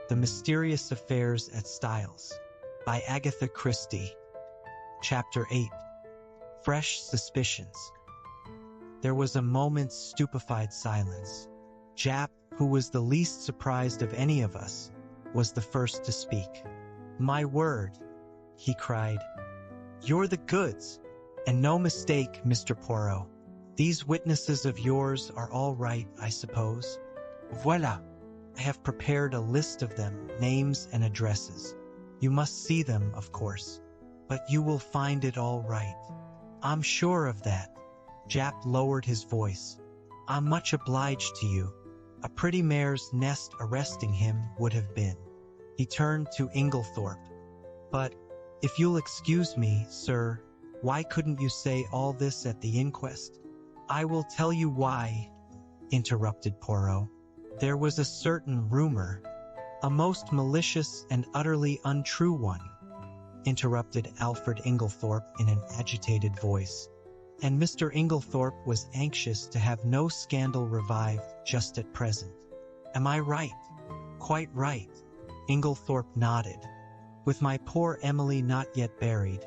The Mysterious Affairs at Styles by Agatha Christie. Chapter 8. Fresh Suspicions. There was a moment's stupefied silence. Jap, who was the least surprised of any of us, was the first to speak. "My word," he cried. "You're the goods, and no mistake, Mr. Poirot. These witnesses of yours are all right, I suppose? Voilà. I have prepared a list of them, names and addresses. You must see them, of course, but you will find it all right. I'm sure of that." Jap lowered his voice. "I'm much obliged to you. A pretty mare's nest arresting him would have been." He turned to Inglethorpe. "But, if you'll excuse me, sir, why couldn't you say all this at the inquest?" "I will tell you why," interrupted Poirot. "There was a certain rumor, a most malicious and utterly untrue one," interrupted Alfred Inglethorpe in an agitated voice. "And Mr. Inglethorpe was anxious to have no scandal revived just at present. Am I right?" "Quite right." Inglethorpe nodded. "With my poor Emily not yet buried,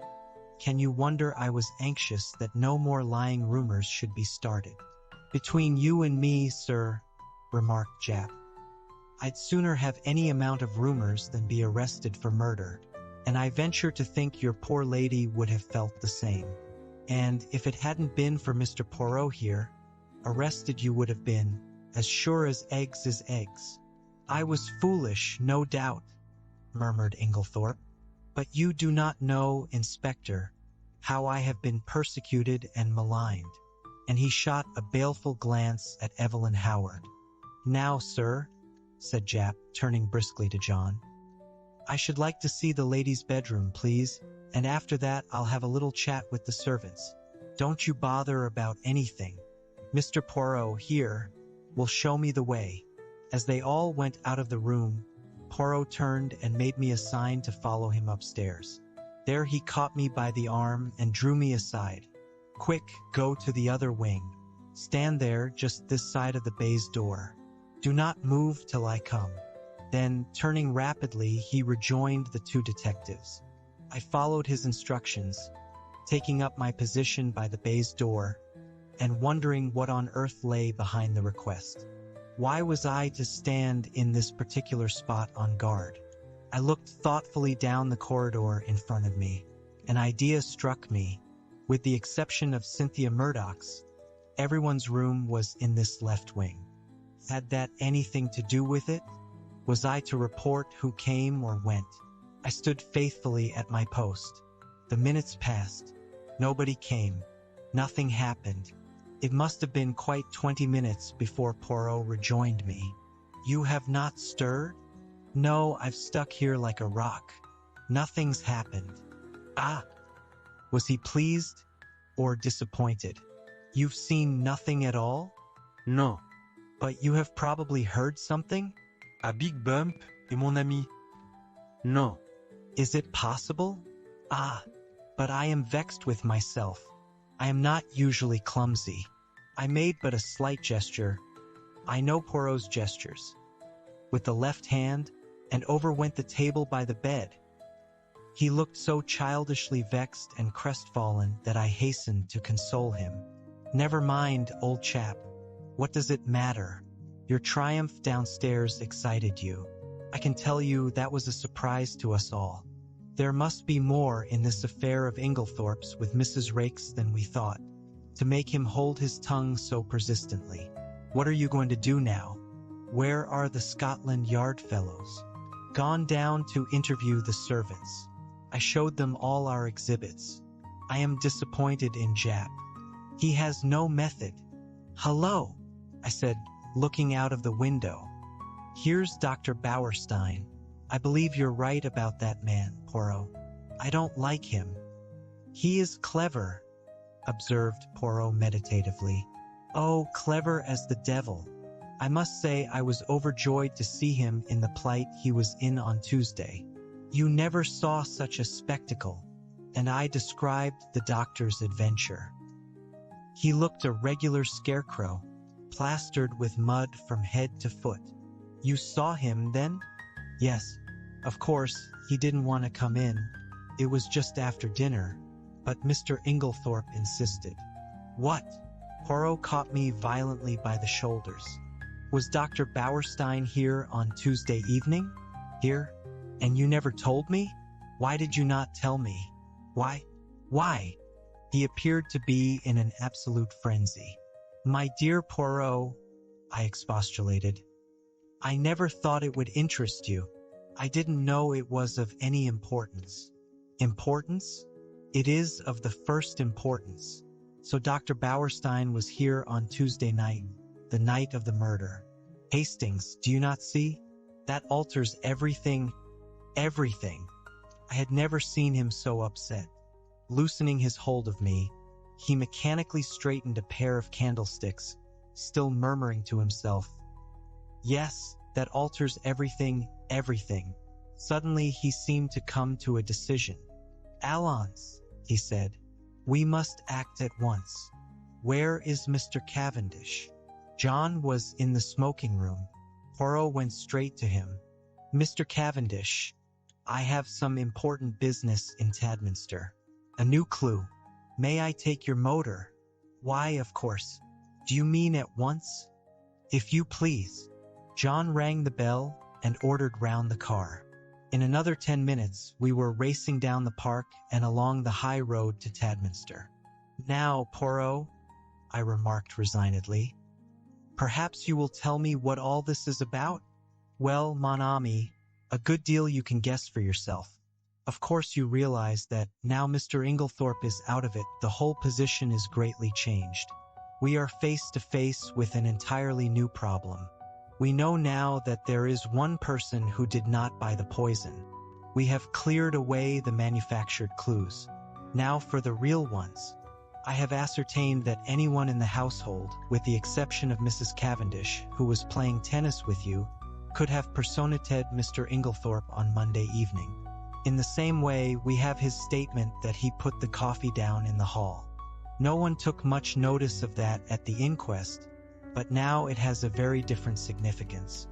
can you wonder I was anxious that no more lying rumors should be started?" "Between you and me, sir," remarked Jap, "I'd sooner have any amount of rumors than be arrested for murder, and I venture to think your poor lady would have felt the same. And if it hadn't been for Mr. Poirot here, arrested you would have been, as sure as eggs is eggs." "I was foolish, no doubt," murmured Inglethorpe. "But you do not know, Inspector, how I have been persecuted and maligned." And he shot a baleful glance at Evelyn Howard. "Now, sir," said Jap, turning briskly to John, "I should like to see the lady's bedroom, please, and after that I'll have a little chat with the servants. Don't you bother about anything. Mr. Poirot, here, will show me the way." As they all went out of the room, Poirot turned and made me a sign to follow him upstairs. There he caught me by the arm and drew me aside. "Quick, go to the other wing. Stand there, just this side of the baize door. Do not move till I come." Then, turning rapidly, he rejoined the two detectives. I followed his instructions, taking up my position by the baize door, and wondering what on earth lay behind the request. Why was I to stand in this particular spot on guard? I looked thoughtfully down the corridor in front of me. An idea struck me. With the exception of Cynthia Murdoch's, everyone's room was in this left wing. Had that anything to do with it? Was I to report who came or went? I stood faithfully at my post. The minutes passed. Nobody came. Nothing happened. It must have been quite 20 minutes before Poirot rejoined me. "You have not stirred?" "No, I've stuck here like a rock. Nothing's happened." "Ah!" Was he pleased or disappointed? "You've seen nothing at all?" "Non." "But you have probably heard something?" "A big bump et mon ami." "Non." "Is it possible?" "Ah, but I am vexed with myself. I am not usually clumsy." I made but a slight gesture. I know Poirot's gestures. With the left hand, and over went the table by the bed. He looked so childishly vexed and crestfallen that I hastened to console him. "Never mind, old chap. What does it matter? Your triumph downstairs excited you. I can tell you that was a surprise to us all. There must be more in this affair of Inglethorpe's with Mrs. Raikes than we thought, to make him hold his tongue so persistently. What are you going to do now? Where are the Scotland Yard fellows?" "Gone down to interview the servants. I showed them all our exhibits. I am disappointed in Jap. He has no method." "Hello," I said, looking out of the window. "Here's Dr. Bauerstein. I believe you're right about that man, Poirot. I don't like him." "He is clever," observed Poirot meditatively. "Oh, clever as the devil. I must say I was overjoyed to see him in the plight he was in on Tuesday. You never saw such a spectacle." And I described the doctor's adventure. He looked a regular scarecrow, plastered with mud from head to foot. "You saw him, then?" Yes, of course, he didn't want to come in. It was just after dinner, but Mr. Inglethorpe insisted. What? Poirot caught me violently by the shoulders. Was Dr. Bauerstein here on Tuesday evening? Here? And you never told me? Why did you not tell me? Why? Why? He appeared to be in an absolute frenzy. My dear Poirot, I expostulated. I never thought it would interest you. I didn't know it was of any importance. Importance? It is of the first importance. So Dr. Bauerstein was here on Tuesday night, the night of the murder. Hastings, do you not see? That alters everything. Everything. I had never seen him so upset. Loosening his hold of me, he mechanically straightened a pair of candlesticks, still murmuring to himself, Yes, that alters everything, everything. Suddenly he seemed to come to a decision. Allons, he said, we must act at once. Where is Mr. Cavendish? John was in the smoking room. Poirot went straight to him. Mr. Cavendish, I have some important business in Tadminster. A new clue. May I take your motor? Why, of course. Do you mean at once? If you please. John rang the bell and ordered round the car. In another 10 minutes, we were racing down the park and along the high road to Tadminster. Now, Poirot, I remarked resignedly, perhaps you will tell me what all this is about? Well, mon ami, a good deal you can guess for yourself. Of course you realize that now Mr. Inglethorpe is out of it, the whole position is greatly changed. We are face to face with an entirely new problem. We know now that there is one person who did not buy the poison. We have cleared away the manufactured clues. Now for the real ones. I have ascertained that anyone in the household, with the exception of Mrs. Cavendish, who was playing tennis with you, could have personated Mr. Inglethorpe on Monday evening. In the same way, we have his statement that he put the coffee down in the hall. No one took much notice of that at the inquest, but now it has a very different significance.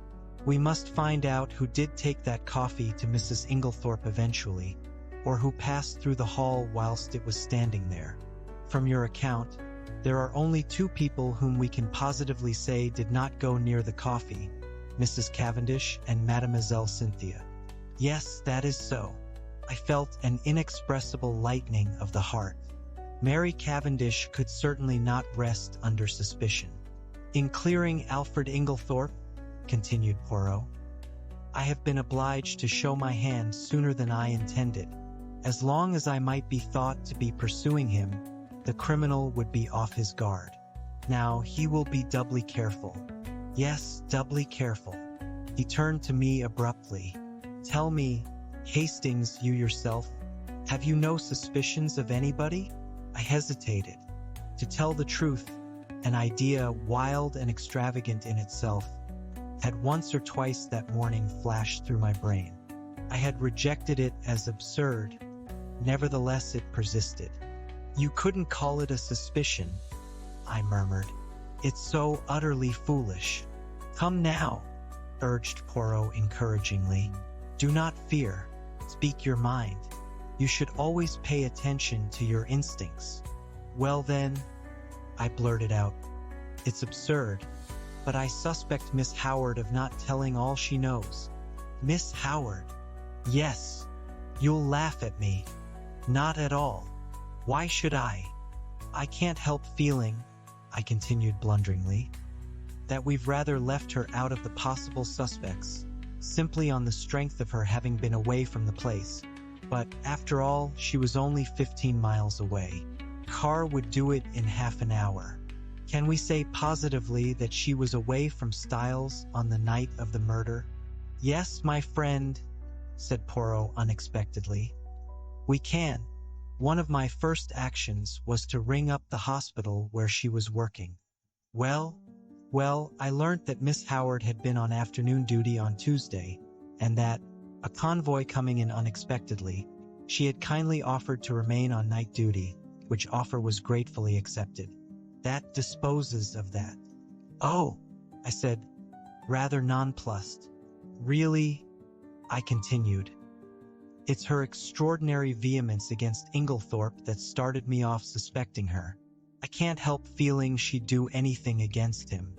We must find out who did take that coffee to Mrs. Inglethorpe eventually, or who passed through the hall whilst it was standing there. From your account, there are only two people whom we can positively say did not go near the coffee, Mrs. Cavendish and Mademoiselle Cynthia. Yes, that is so. I felt an inexpressible lightening of the heart. Mary Cavendish could certainly not rest under suspicion. In clearing Alfred Inglethorpe, continued Poirot, I have been obliged to show my hand sooner than I intended. As long as I might be thought to be pursuing him, the criminal would be off his guard. Now he will be doubly careful. Yes, doubly careful. He turned to me abruptly. Tell me, Hastings, you yourself, have you no suspicions of anybody? I hesitated. To tell the truth, an idea wild and extravagant in itself had once or twice that morning flashed through my brain. I had rejected it as absurd. Nevertheless, it persisted. You couldn't call it a suspicion, I murmured. It's so utterly foolish. Come now, urged Poirot encouragingly. Do not fear. Speak your mind. You should always pay attention to your instincts. Well then, I blurted out, it's absurd, but I suspect Miss Howard of not telling all she knows. Miss Howard? Yes. You'll laugh at me. Not at all. Why should I? I can't help feeling, I continued blunderingly, that we've rather left her out of the possible suspects, simply on the strength of her having been away from the place. But, after all, she was only 15 miles away. Car would do it in half an hour. Can we say positively that she was away from Styles on the night of the murder? Yes, my friend, said Poirot unexpectedly. We can. One of my first actions was to ring up the hospital where she was working. Well, I learnt that Miss Howard had been on afternoon duty on Tuesday, and that, a convoy coming in unexpectedly, she had kindly offered to remain on night duty, which offer was gratefully accepted. That disposes of that. Oh, I said, rather nonplussed. Really? I continued. It's her extraordinary vehemence against Inglethorpe that started me off suspecting her. I can't help feeling she'd do anything against him,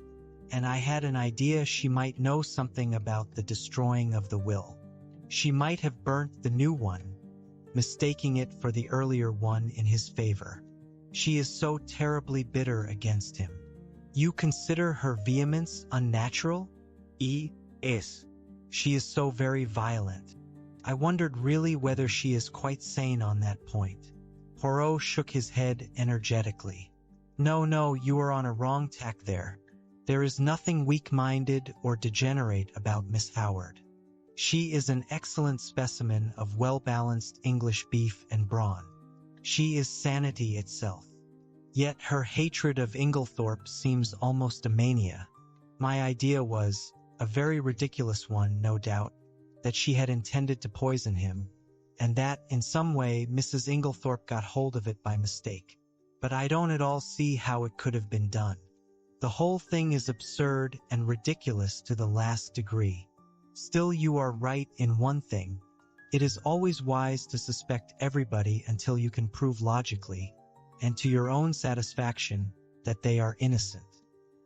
and I had an idea she might know something about the destroying of the will. She might have burnt the new one, mistaking it for the earlier one in his favor. She is so terribly bitter against him. You consider her vehemence unnatural? Yes. She is so very violent. I wondered really whether she is quite sane on that point. Poirot shook his head energetically. No, you are on a wrong tack there. There is nothing weak-minded or degenerate about Miss Howard. She is an excellent specimen of well-balanced English beef and brawn. She is sanity itself. Yet her hatred of Inglethorpe seems almost a mania. My idea was, a very ridiculous one, no doubt, that she had intended to poison him, and that, in some way, Mrs. Inglethorpe got hold of it by mistake. But I don't at all see how it could have been done. The whole thing is absurd and ridiculous to the last degree. Still, you are right in one thing. It is always wise to suspect everybody until you can prove logically, and to your own satisfaction, that they are innocent.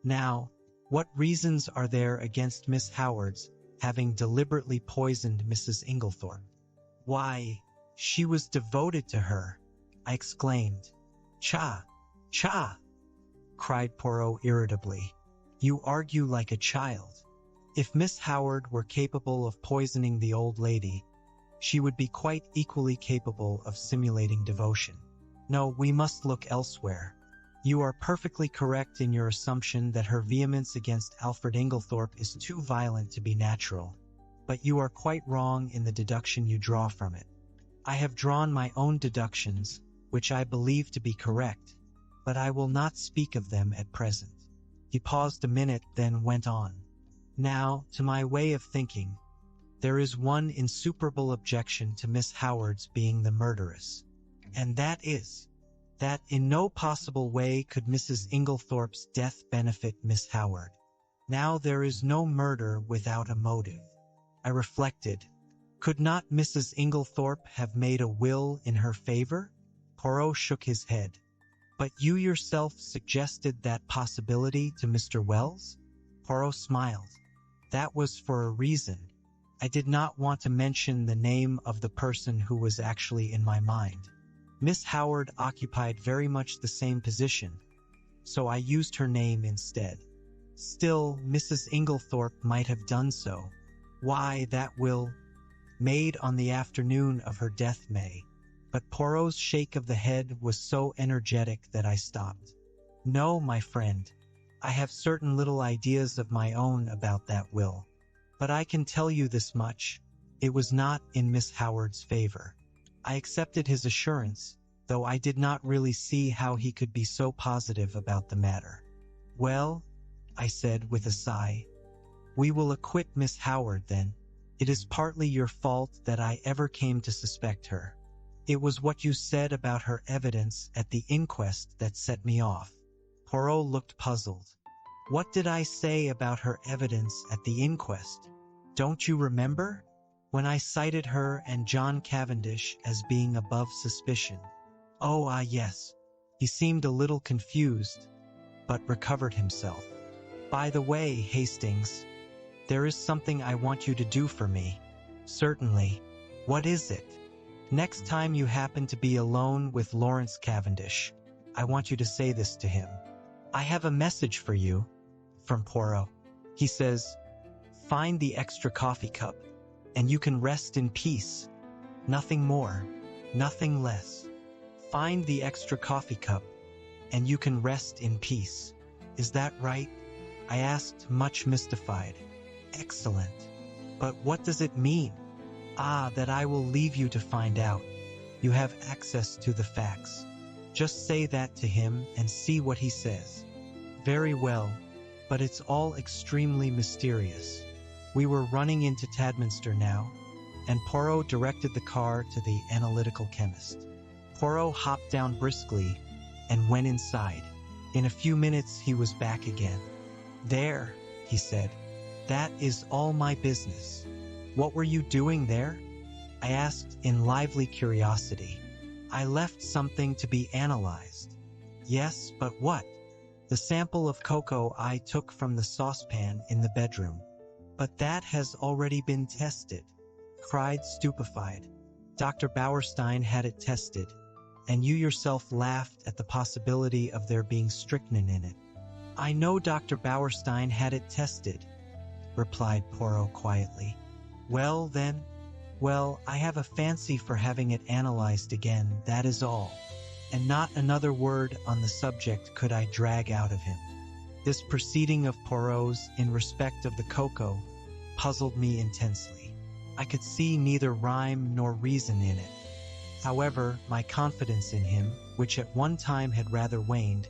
Now, what reasons are there against Miss Howard's having deliberately poisoned Mrs. Inglethorpe? Why, she was devoted to her, I exclaimed. Cha! Cried Poirot irritably. You argue like a child. If Miss Howard were capable of poisoning the old lady, she would be quite equally capable of simulating devotion. No, we must look elsewhere. You are perfectly correct in your assumption that her vehemence against Alfred Inglethorpe is too violent to be natural, but you are quite wrong in the deduction you draw from it. I have drawn my own deductions, which I believe to be correct, but I will not speak of them at present. He paused a minute, then went on. Now, to my way of thinking, there is one insuperable objection to Miss Howard's being the murderess, and that is, that in no possible way could Mrs. Inglethorpe's death benefit Miss Howard. Now there is no murder without a motive. I reflected. Could not Mrs. Inglethorpe have made a will in her favor? Poirot shook his head. But you yourself suggested that possibility to Mr. Wells? Poirot smiled. That was for a reason. I did not want to mention the name of the person who was actually in my mind. Miss Howard occupied very much the same position, so I used her name instead. Still, Mrs. Inglethorpe might have done so. Why, that will, made on the afternoon of her death may. But Poirot's shake of the head was so energetic that I stopped. No, my friend, I have certain little ideas of my own about that will. But I can tell you this much, it was not in Miss Howard's favor. I accepted his assurance, though I did not really see how he could be so positive about the matter. Well, I said with a sigh, we will acquit Miss Howard then. It is partly your fault that I ever came to suspect her. It was what you said about her evidence at the inquest that set me off. Poirot looked puzzled. What did I say about her evidence at the inquest? Don't you remember? When I cited her and John Cavendish as being above suspicion. Oh, yes. He seemed a little confused, but recovered himself. By the way, Hastings, there is something I want you to do for me. Certainly. What is it? Next time you happen to be alone with Lawrence Cavendish, I want you to say this to him. I have a message for you, from Poirot. He says, find the extra coffee cup, and you can rest in peace. Nothing more, nothing less. Find the extra coffee cup, and you can rest in peace. Is that right? I asked, much mystified. Excellent. But what does it mean? That I will leave you to find out. You have access to the facts. Just say that to him and see what he says. Very well, but it's all extremely mysterious. We were running into Tadminster now, and Poirot directed the car to the analytical chemist. Poirot hopped down briskly and went inside. In a few minutes he was back again. There, he said, that is all my business. What were you doing there? I asked in lively curiosity. I left something to be analyzed. Yes, but what? The sample of cocoa I took from the saucepan in the bedroom. But that has already been tested, cried stupefied. Dr. Bauerstein had it tested, and you yourself laughed at the possibility of there being strychnine in it. I know Dr. Bauerstein had it tested, replied Poirot quietly. Well, then? Well, I have a fancy for having it analyzed again, that is all. And not another word on the subject could I drag out of him. This proceeding of Poirot's in respect of the cocoa puzzled me intensely. I could see neither rhyme nor reason in it. However, my confidence in him, which at one time had rather waned,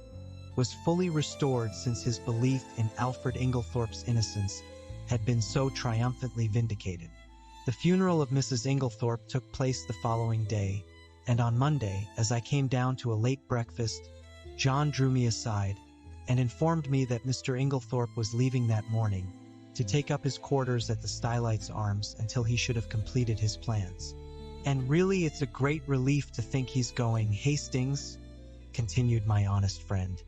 was fully restored since his belief in Alfred Inglethorpe's innocence had been so triumphantly vindicated. The funeral of Mrs. Inglethorpe took place the following day, and on Monday, as I came down to a late breakfast, John drew me aside and informed me that Mr. Inglethorpe was leaving that morning to take up his quarters at the Stylites Arms until he should have completed his plans. And really it's a great relief to think he's going, Hastings, continued my honest friend.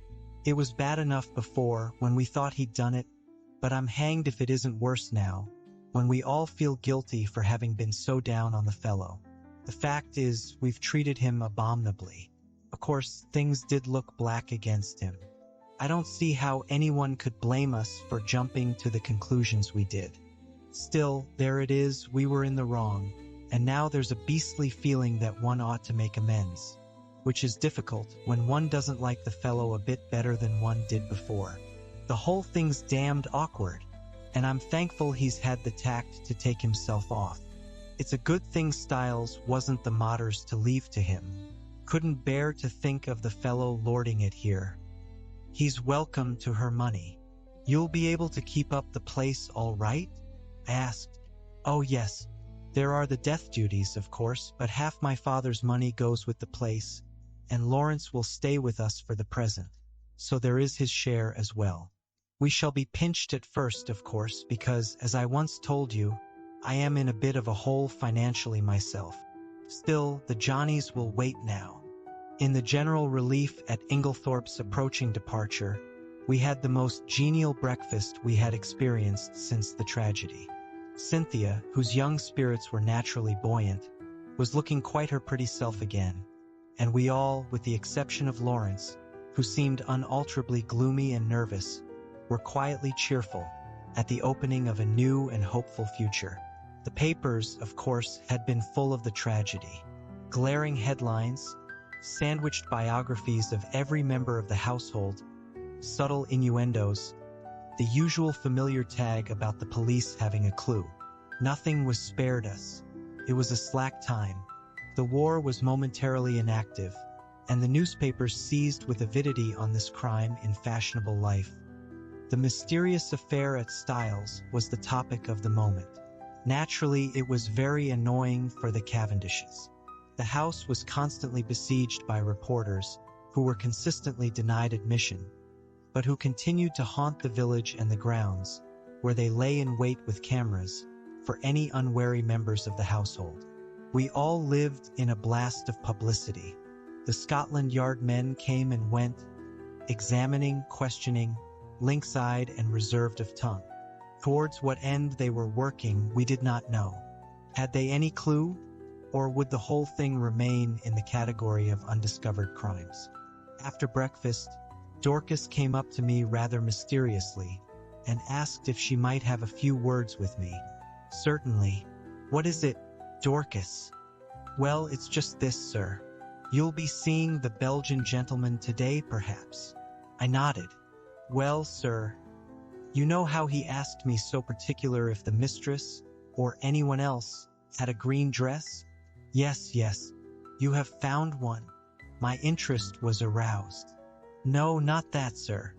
It was bad enough before, when we thought he'd done it, but I'm hanged if it isn't worse now, when we all feel guilty for having been so down on the fellow. The fact is, we've treated him abominably. Of course, things did look black against him. I don't see how anyone could blame us for jumping to the conclusions we did. Still, there it is, we were in the wrong, and now there's a beastly feeling that one ought to make amends, which is difficult when one doesn't like the fellow a bit better than one did before. The whole thing's damned awkward, and I'm thankful he's had the tact to take himself off. It's a good thing Styles wasn't the matters to leave to him. Couldn't bear to think of the fellow lording it here. He's welcome to her money. You'll be able to keep up the place all right? I asked. Oh yes, there are the death duties, of course, but half my father's money goes with the place, and Lawrence will stay with us for the present, so there is his share as well. We shall be pinched at first, of course, because, as I once told you, I am in a bit of a hole financially myself. Still, the Johnnies will wait now. In the general relief at Inglethorpe's approaching departure, we had the most genial breakfast we had experienced since the tragedy. Cynthia, whose young spirits were naturally buoyant, was looking quite her pretty self again, and we all, with the exception of Lawrence, who seemed unalterably gloomy and nervous, were quietly cheerful at the opening of a new and hopeful future. The papers, of course, had been full of the tragedy. Glaring headlines, sandwiched biographies of every member of the household, subtle innuendos, the usual familiar tag about the police having a clue. Nothing was spared us. It was a slack time. The war was momentarily inactive, and the newspapers seized with avidity on this crime in fashionable life. The mysterious affair at Styles was the topic of the moment. Naturally, it was very annoying for the Cavendishes. The house was constantly besieged by reporters who were consistently denied admission, but who continued to haunt the village and the grounds, where they lay in wait with cameras for any unwary members of the household. We all lived in a blast of publicity. The Scotland Yard men came and went, examining, questioning, lynx-eyed and reserved of tongue. Towards what end they were working we did not know. Had they any clue, or would the whole thing remain in the category of undiscovered crimes? After breakfast, Dorcas came up to me rather mysteriously and asked if she might have a few words with me. Certainly. What is it, Dorcas? Well, it's just this, sir. You'll be seeing the Belgian gentleman today, perhaps. I nodded. Well, sir, you know how he asked me so particular if the mistress, or anyone else, had a green dress? Yes, you have found one. My interest was aroused. No, not that, sir.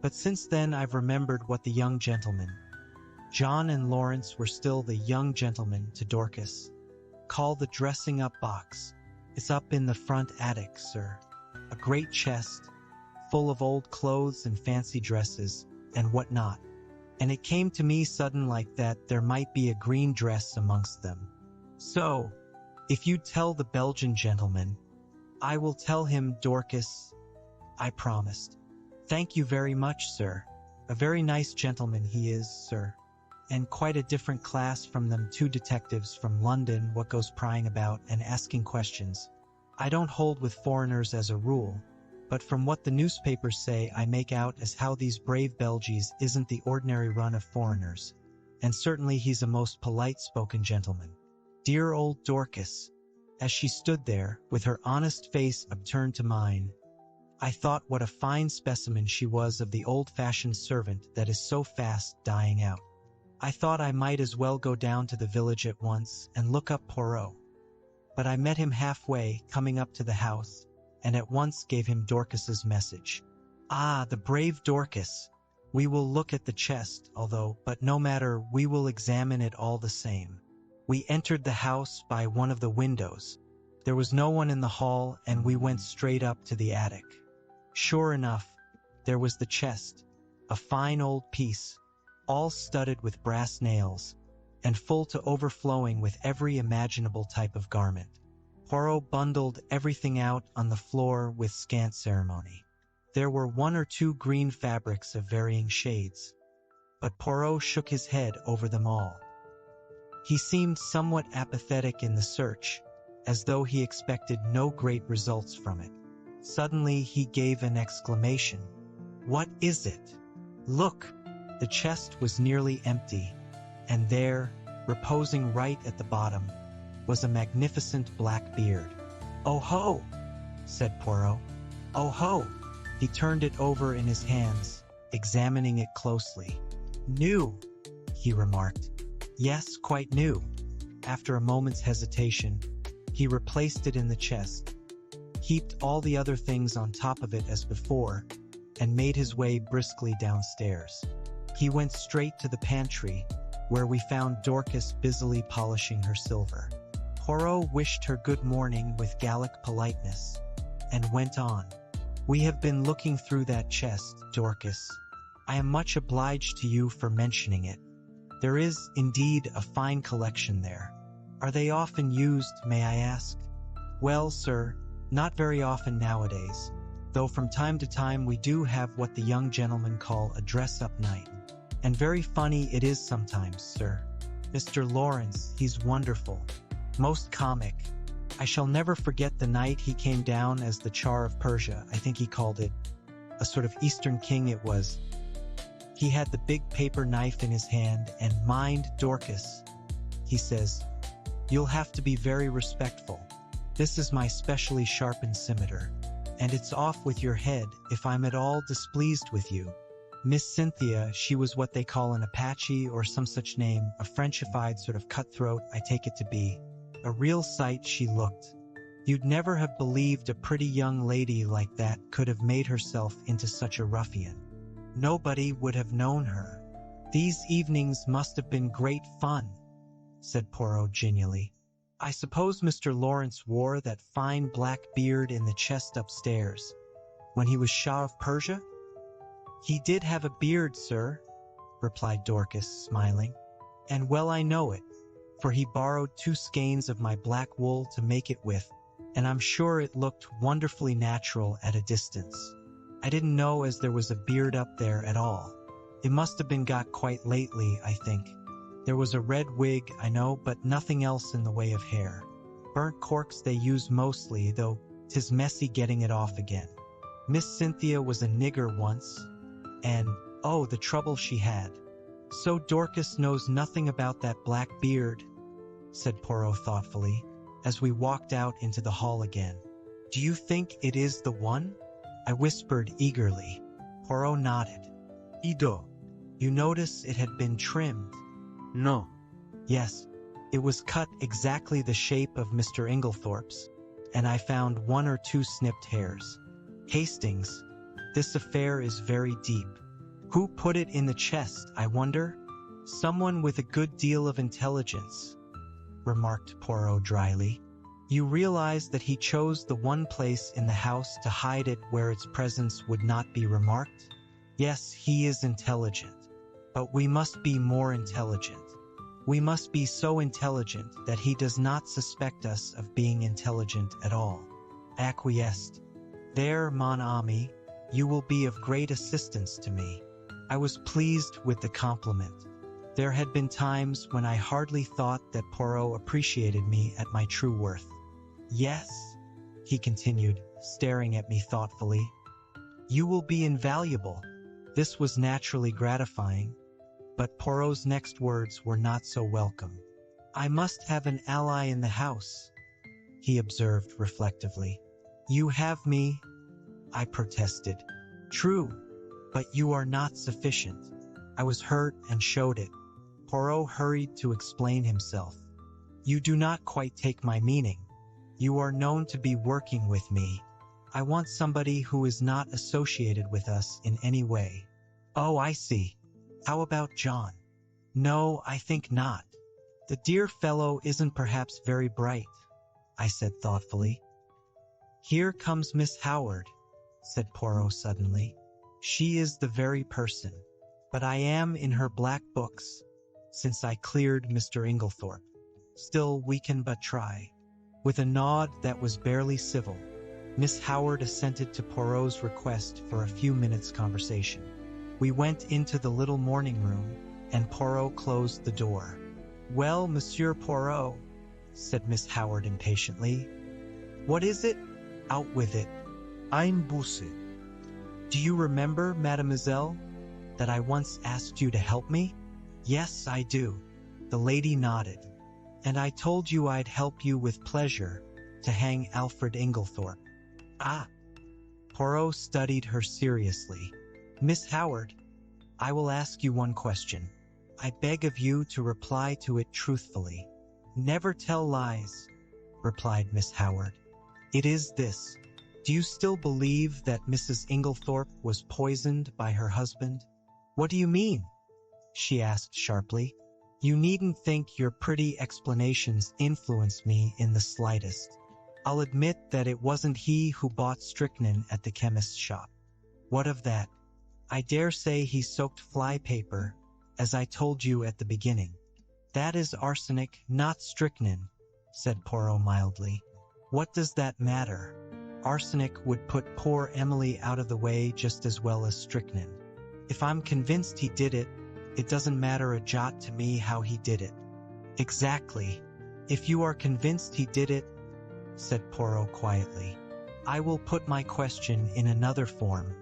But since then I've remembered what the young gentleman, John and Lawrence were still the young gentleman to Dorcas, call the dressing-up box. It's up in the front attic, sir. A great chest, full of old clothes and fancy dresses, and what not. and it came to me sudden like that there might be a green dress amongst them. So, if you tell the Belgian gentleman, I will tell him, Dorcas, I promised. Thank you very much, sir. A very nice gentleman he is, sir. And quite a different class from them two detectives from London what goes prying about and asking questions. I don't hold with foreigners as a rule, but from what the newspapers say I make out as how these brave Belgies isn't the ordinary run of foreigners, and certainly he's a most polite-spoken gentleman. Dear old Dorcas, as she stood there, with her honest face upturned to mine, I thought what a fine specimen she was of the old-fashioned servant that is so fast dying out. I thought I might as well go down to the village at once and look up Poirot. But I met him halfway, coming up to the house, and at once gave him Dorcas's message. Ah, the brave Dorcas! We will look at the chest, but no matter, we will examine it all the same. We entered the house by one of the windows. There was no one in the hall, and we went straight up to the attic. Sure enough, there was the chest, a fine old piece, all studded with brass nails, and full to overflowing with every imaginable type of garment. Poirot bundled everything out on the floor with scant ceremony. There were one or two green fabrics of varying shades, but Poirot shook his head over them all. He seemed somewhat apathetic in the search, as though he expected no great results from it. Suddenly he gave an exclamation. What is it? Look! The chest was nearly empty, and there, reposing right at the bottom, was a magnificent black beard. Oh ho! Said Poirot. Oh ho! He turned it over in his hands, examining it closely. New, he remarked. Yes, quite new. After a moment's hesitation, he replaced it in the chest, heaped all the other things on top of it as before, and made his way briskly downstairs. He went straight to the pantry, where we found Dorcas busily polishing her silver. Poirot wished her good morning with Gallic politeness, and went on. We have been looking through that chest, Dorcas. I am much obliged to you for mentioning it. There is, indeed, a fine collection there. Are they often used, may I ask? Well, sir, not very often nowadays, though from time to time we do have what the young gentlemen call a dress-up night. And very funny it is sometimes, sir. Mr. Lawrence, he's wonderful. Most comic. I shall never forget the night he came down as the Tsar of Persia, I think he called it. A sort of Eastern king it was. He had the big paper knife in his hand, and mind, Dorcas, he says, you'll have to be very respectful. This is my specially sharpened scimitar, and it's off with your head if I'm at all displeased with you. Miss Cynthia, she was what they call an Apache or some such name, a Frenchified sort of cutthroat, I take it to be. A real sight she looked. You'd never have believed a pretty young lady like that could have made herself into such a ruffian. Nobody would have known her. These evenings must have been great fun, said Poirot genially. I suppose Mr. Lawrence wore that fine black beard in the chest upstairs, when he was Shah of Persia? He did have a beard, sir, replied Dorcas, smiling. And well I know it, for he borrowed 2 skeins of my black wool to make it with, and I'm sure it looked wonderfully natural at a distance. I didn't know as there was a beard up there at all. It must have been got quite lately, I think. There was a red wig, I know, but nothing else in the way of hair. Burnt corks they use mostly, though 'tis messy getting it off again. Miss Cynthia was a nigger once, and, oh, the trouble she had. So Dorcas knows nothing about that black beard, said Poirot thoughtfully, as we walked out into the hall again. Do you think it is the one? I whispered eagerly. Poirot nodded. Ido. You notice it had been trimmed? No. Yes, it was cut exactly the shape of Mr. Inglethorpe's, and I found 1 or 2 snipped hairs. Hastings, this affair is very deep. Who put it in the chest, I wonder? Someone with a good deal of intelligence, remarked Poirot dryly. You realize that he chose the one place in the house to hide it where its presence would not be remarked? Yes, he is intelligent. But we must be more intelligent. We must be so intelligent that he does not suspect us of being intelligent at all. I acquiesced. There, mon ami, you will be of great assistance to me. I was pleased with the compliment. There had been times when I hardly thought that Poirot appreciated me at my true worth. Yes, he continued, staring at me thoughtfully. You will be invaluable. This was naturally gratifying, but Poirot's next words were not so welcome. I must have an ally in the house, he observed reflectively. You have me, I protested. True, but you are not sufficient. I was hurt and showed it. Poirot hurried to explain himself. You do not quite take my meaning. You are known to be working with me. I want somebody who is not associated with us in any way. Oh, I see. How about John? No, I think not. The dear fellow isn't perhaps very bright, I said thoughtfully. Here comes Miss Howard, said Poirot suddenly. She is the very person. But I am in her black books, since I cleared Mr. Inglethorpe. Still, we can but try. With a nod that was barely civil, Miss Howard assented to Poirot's request for a few minutes' conversation. We went into the little morning room, and Poirot closed the door. Well, Monsieur Poirot, said Miss Howard impatiently. What is it? Out with it. I'm Bousset. Do you remember, mademoiselle, that I once asked you to help me? Yes, I do. The lady nodded. And I told you I'd help you with pleasure to hang Alfred Inglethorpe. Ah. Poirot studied her seriously. Miss Howard, I will ask you one question. I beg of you to reply to it truthfully. Never tell lies, replied Miss Howard. It is this. Do you still believe that Mrs. Inglethorpe was poisoned by her husband? What do you mean? She asked sharply. You needn't think your pretty explanations influence me in the slightest. I'll admit that it wasn't he who bought strychnine at the chemist's shop. What of that? I dare say he soaked fly paper, as I told you at the beginning. That is arsenic, not strychnine, said Poirot mildly. What does that matter? Arsenic would put poor Emily out of the way just as well as strychnine. If I'm convinced he did it, it doesn't matter a jot to me how he did it. Exactly. If you are convinced he did it, said Poirot quietly, I will put my question in another form.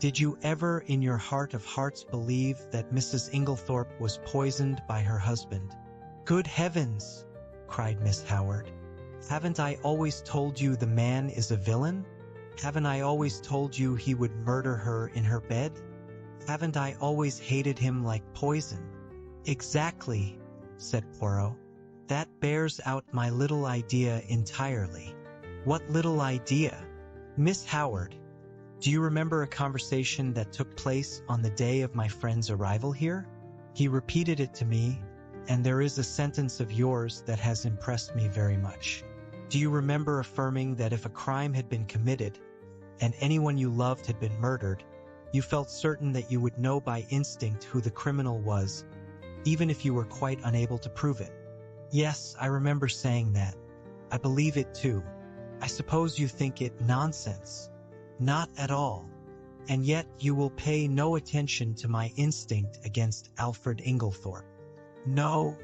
Did you ever in your heart of hearts believe that Mrs. Inglethorpe was poisoned by her husband? Good heavens, cried Miss Howard. Haven't I always told you the man is a villain? Haven't I always told you he would murder her in her bed? Haven't I always hated him like poison? Exactly, said Poirot. That bears out my little idea entirely. What little idea? Miss Howard, do you remember a conversation that took place on the day of my friend's arrival here? He repeated it to me, and there is a sentence of yours that has impressed me very much. Do you remember affirming that if a crime had been committed, and anyone you loved had been murdered, you felt certain that you would know by instinct who the criminal was, even if you were quite unable to prove it? Yes, I remember saying that. I believe it too. I suppose you think it nonsense. Not at all. And yet you will pay no attention to my instinct against Alfred Inglethorpe. No,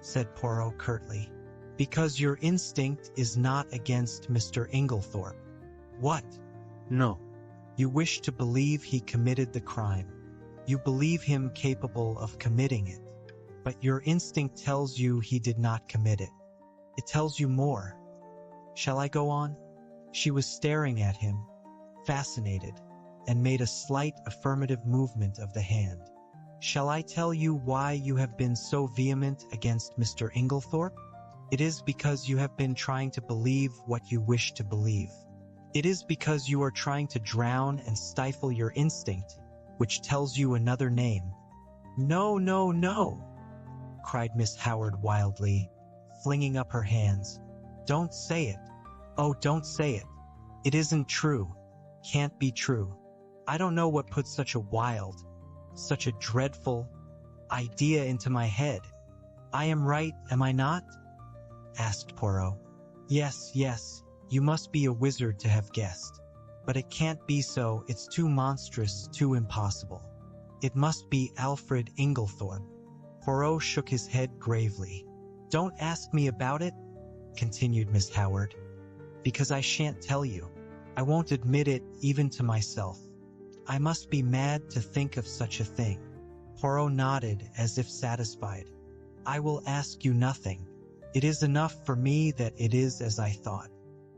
said Poirot curtly, because your instinct is not against Mr. Inglethorpe. What? No. You wish to believe he committed the crime. You believe him capable of committing it. But your instinct tells you he did not commit it. It tells you more. Shall I go on? She was staring at him, fascinated, and made a slight affirmative movement of the hand. Shall I tell you why you have been so vehement against Mr. Inglethorpe? It is because you have been trying to believe what you wish to believe. It is because you are trying to drown and stifle your instinct, which tells you another name. No, no, no, cried Miss Howard wildly, flinging up her hands. Don't say it. Oh, don't say it. It isn't true. Can't be true. I don't know what put such a wild, such a dreadful, idea into my head. I am right, am I not? Asked Poirot. Yes, yes, you must be a wizard to have guessed. But it can't be so, it's too monstrous, too impossible. It must be Alfred Inglethorpe. Poirot shook his head gravely. Don't ask me about it, continued Miss Howard, because I shan't tell you. I won't admit it even to myself. I must be mad to think of such a thing. Poirot nodded as if satisfied. I will ask you nothing. It is enough for me that it is as I thought.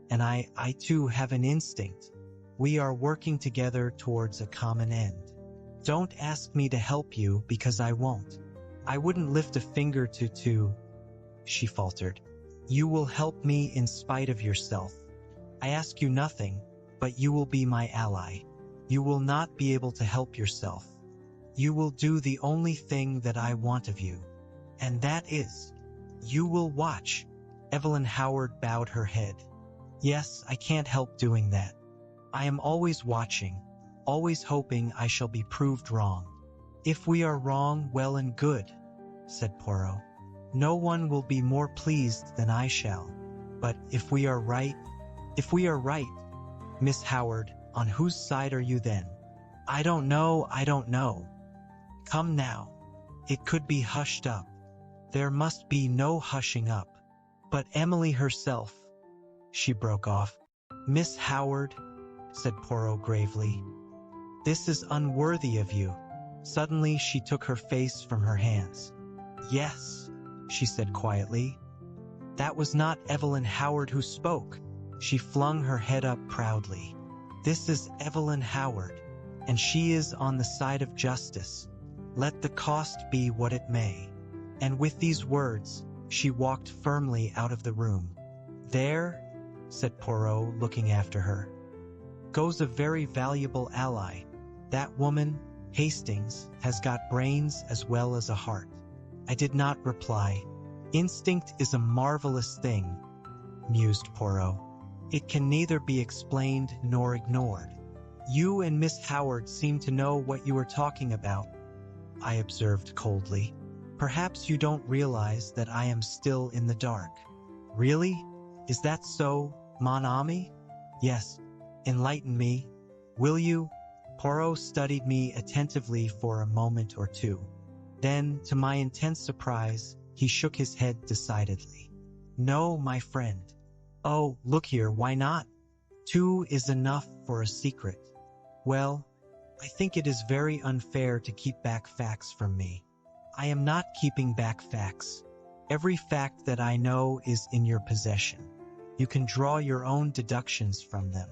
And I too have an instinct. We are working together towards a common end. Don't ask me to help you because I won't. I wouldn't lift a finger to, she faltered. You will help me in spite of yourself. I ask you nothing, but you will be my ally. You will not be able to help yourself. You will do the only thing that I want of you. And that is, you will watch. Evelyn Howard bowed her head. Yes, I can't help doing that. I am always watching, always hoping I shall be proved wrong. If we are wrong, well and good, said Poirot. No one will be more pleased than I shall. But if we are right, Miss Howard, on whose side are you then? I don't know. Come now. It could be hushed up. There must be no hushing up. But Emily herself, she broke off. Miss Howard, said Poirot gravely, this is unworthy of you. Suddenly she took her face from her hands. Yes, she said quietly. That was not Evelyn Howard who spoke. She flung her head up proudly. This is Evelyn Howard, and she is on the side of justice. Let the cost be what it may. And with these words, she walked firmly out of the room. There, said Poirot, looking after her, goes a very valuable ally. That woman, Hastings, has got brains as well as a heart. I did not reply. Instinct is a marvelous thing, mused Poirot. It can neither be explained nor ignored. You and Miss Howard seem to know what you are talking about, I observed coldly. Perhaps you don't realize that I am still in the dark. Really? Is that so, mon ami? Yes. Enlighten me. Will you? Poirot studied me attentively for a moment or two. Then, to my intense surprise, he shook his head decidedly. No, my friend. Oh, look here, why not? 2 is enough for a secret. Well, I think it is very unfair to keep back facts from me. I am not keeping back facts. Every fact that I know is in your possession. You can draw your own deductions from them.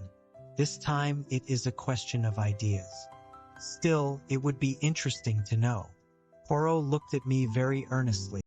This time it is a question of ideas. Still, it would be interesting to know. Poirot looked at me very earnestly.